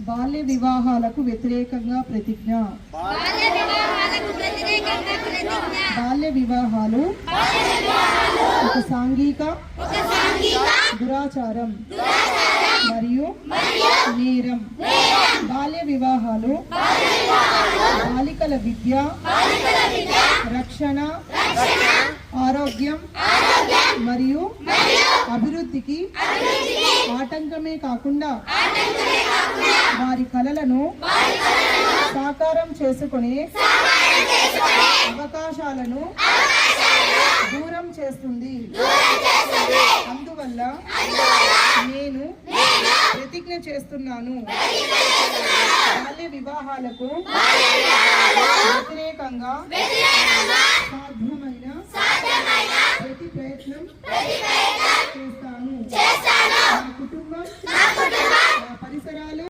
బాల్య వివాహాలకు వ్యతిరేకంగా ప్రతిజ్ఞ. బాల్య వివాహాలు ఒక సాంఘిక దురాచారం మరియు నేరం. బాల్య వివాహాలు బాలికల విద్య, రక్షణ, ఆరోగ్యం మరియు అభివృద్ధికి ఆటంకమే కాకుండా వారి కలలను సాకారం చేసుకునే అవకాశాలను దూరం చేస్తుంది. అందువల్ల నేను ప్రతిజ్ఞ చేస్తున్నాను, బాల్య వివాహాలకు వ్యతిరేకంగా సాధ్యమైన ప్రతి ప్రయత్నం చేస్తాను. నా కుటుంబం, నా పరిసరాలు